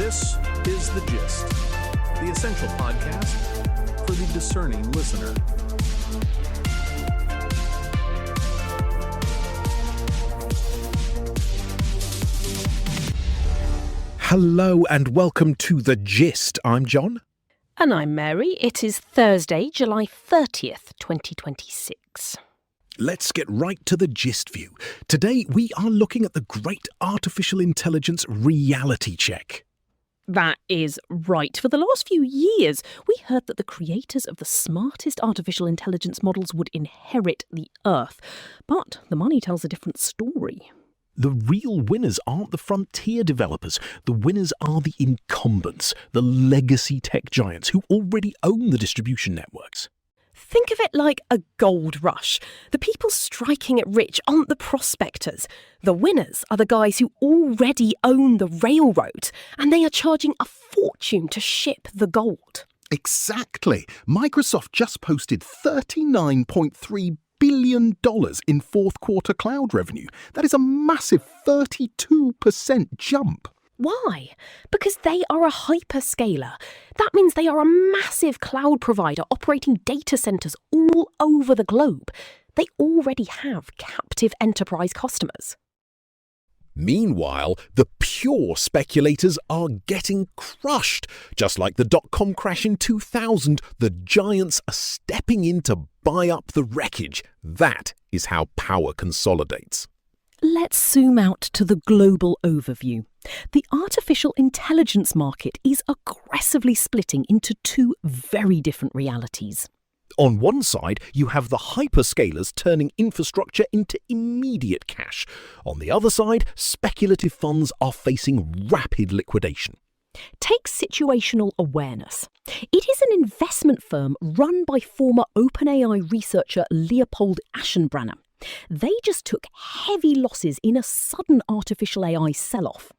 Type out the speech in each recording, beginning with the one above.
This is The Gist, the essential podcast for the discerning listener. Hello and welcome to The Gist. I'm John. And I'm Mary. It is Thursday, July 30th, 2026. Let's get right to the gist view. Today we are looking at the great artificial intelligence reality check. That is right. For the last few years, we heard that the creators of the smartest artificial intelligence models would inherit the Earth. But the money tells a different story. The real winners aren't the frontier developers. The winners are the incumbents, the legacy tech giants who already own the distribution networks. Think of it like a gold rush. The people striking it rich aren't the prospectors. The winners are the guys who already own the railroads, and they are charging a fortune to ship the gold. Exactly. Microsoft just posted $39.3 billion in fourth quarter cloud revenue. That is a massive 32% jump. Why? Because they are a hyperscaler. That means they are a massive cloud provider operating data centers all over the globe. They already have captive enterprise customers. Meanwhile, the pure speculators are getting crushed. Just like the dot-com crash in 2000, the giants are stepping in to buy up the wreckage. That is how power consolidates. Let's zoom out to the global overview. The artificial intelligence market is aggressively splitting into two very different realities. On one side, you have the hyperscalers turning infrastructure into immediate cash. On the other side, speculative funds are facing rapid liquidation. Take Situational Awareness. It is an investment firm run by former OpenAI researcher Leopold Aschenbrenner. They just took heavy losses in a sudden artificial AI sell-off.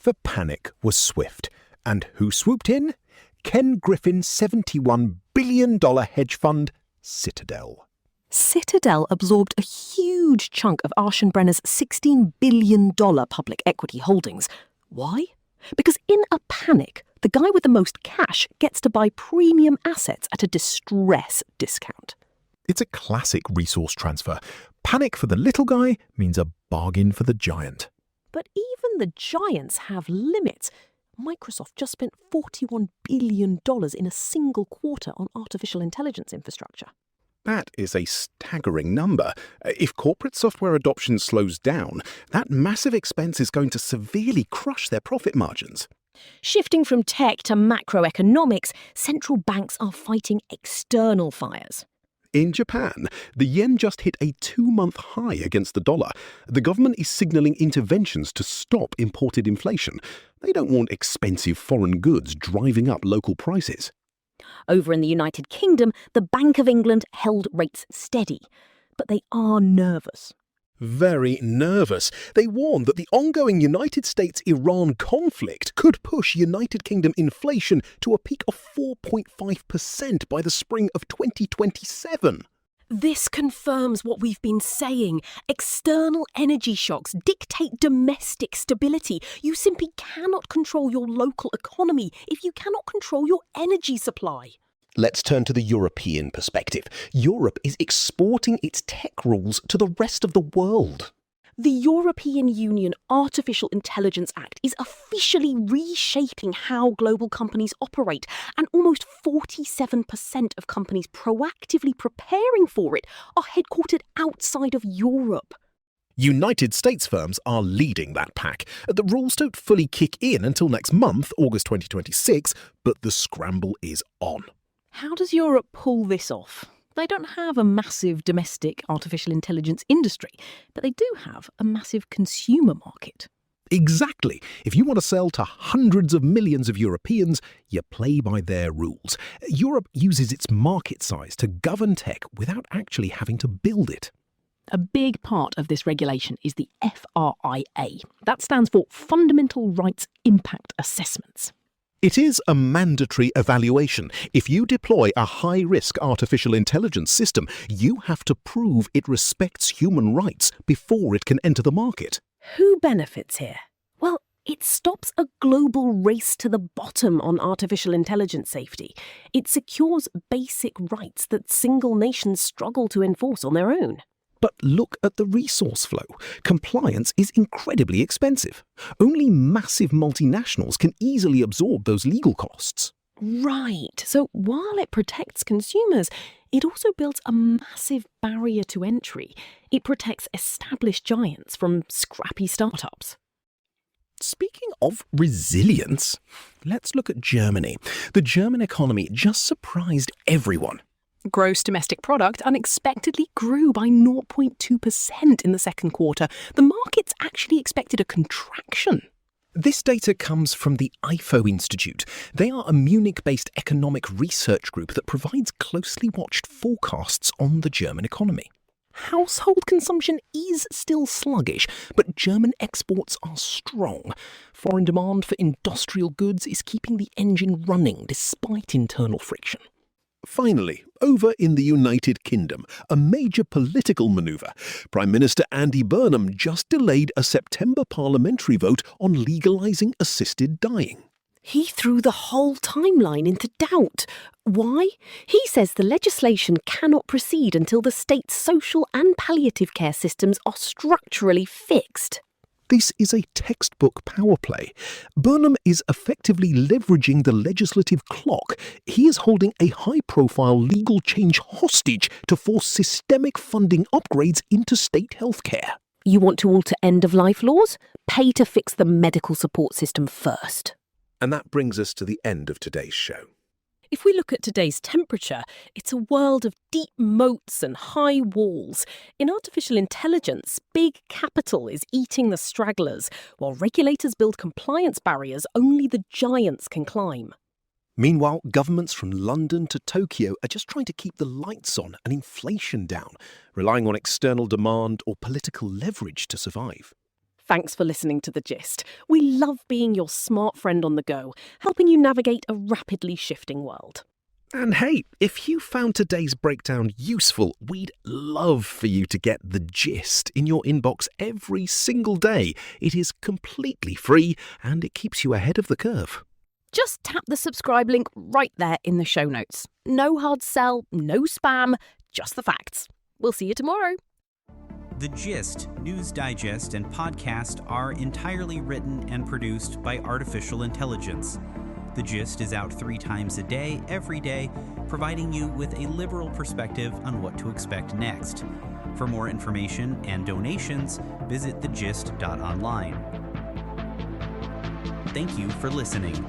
The panic was swift. And who swooped in? Ken Griffin's $71 billion hedge fund, Citadel. Citadel absorbed a huge chunk of Aschenbrenner's $16 billion public equity holdings. Why? Because in a panic, the guy with the most cash gets to buy premium assets at a distress discount. It's a classic resource transfer. Panic for the little guy means a bargain for the giant. But even the giants have limits. Microsoft just spent $41 billion in a single quarter on artificial intelligence infrastructure. That is a staggering number. If corporate software adoption slows down, that massive expense is going to severely crush their profit margins. Shifting from tech to macroeconomics, central banks are fighting external fires. In Japan, the yen just hit a 2-month high against the dollar. The government is signalling interventions to stop imported inflation. They don't want expensive foreign goods driving up local prices. Over in the United Kingdom, the Bank of England held rates steady. But they are nervous. Very nervous. They warn that the ongoing United States-Iran conflict could push United Kingdom inflation to a peak of 4.5% by the spring of 2027. This confirms what we've been saying. External energy shocks dictate domestic stability. You simply cannot control your local economy if you cannot control your energy supply. Let's turn to the European perspective. Europe is exporting its tech rules to the rest of the world. The European Union Artificial Intelligence Act is officially reshaping how global companies operate, and almost 47% of companies proactively preparing for it are headquartered outside of Europe. United States firms are leading that pack. The rules don't fully kick in until next month, August 2026, but the scramble is on. How does Europe pull this off? They don't have a massive domestic artificial intelligence industry, but they do have a massive consumer market. Exactly. If you want to sell to hundreds of millions of Europeans, you play by their rules. Europe uses its market size to govern tech without actually having to build it. A big part of this regulation is the FRIA. That stands for Fundamental Rights Impact Assessments. It is a mandatory evaluation. If you deploy a high-risk artificial intelligence system, you have to prove it respects human rights before it can enter the market. Who benefits here? Well, It stops a global race to the bottom on artificial intelligence safety. It secures basic rights that single nations struggle to enforce on their own. But look at the resource flow. Compliance is incredibly expensive. Only massive multinationals can easily absorb those legal costs. Right. So while it protects consumers, it also builds a massive barrier to entry. It protects established giants from scrappy startups. Speaking of resilience, let's look at Germany. The German economy just surprised everyone. Gross domestic product unexpectedly grew by 0.2% in the second quarter. The markets actually expected a contraction. This data comes from the IFO Institute. They are a Munich-based economic research group that provides closely watched forecasts on the German economy. Household consumption is still sluggish, but German exports are strong. Foreign demand for industrial goods is keeping the engine running despite internal friction. Finally, over in the United Kingdom, a major political manoeuvre. Prime Minister Andy Burnham just delayed a September parliamentary vote on legalising assisted dying. He threw the whole timeline into doubt. Why? He says the legislation cannot proceed until the state's social and palliative care systems are structurally fixed. This is a textbook power play. Burnham is effectively leveraging the legislative clock. He is holding a high-profile legal change hostage to force systemic funding upgrades into state healthcare. You want to alter end-of-life laws? Pay to fix the medical support system first. And that brings us to the end of today's show. If we look at today's temperature, it's a world of deep moats and high walls. In artificial intelligence, big capital is eating the stragglers, while regulators build compliance barriers only the giants can climb. Meanwhile, governments from London to Tokyo are just trying to keep the lights on and inflation down, relying on external demand or political leverage to survive. Thanks for listening to The Gist. We love being your smart friend on the go, helping you navigate a rapidly shifting world. And hey, if you found today's breakdown useful, we'd love for you to get The Gist in your inbox every single day. It is completely free and it keeps you ahead of the curve. Just tap the subscribe link right there in the show notes. No hard sell, no spam, just the facts. We'll see you tomorrow. The Gist, News Digest, and podcast are entirely written and produced by artificial intelligence. The Gist is out 3 times a day, every day, providing you with a liberal perspective on what to expect next. For more information and donations, visit thegist.online. Thank you for listening.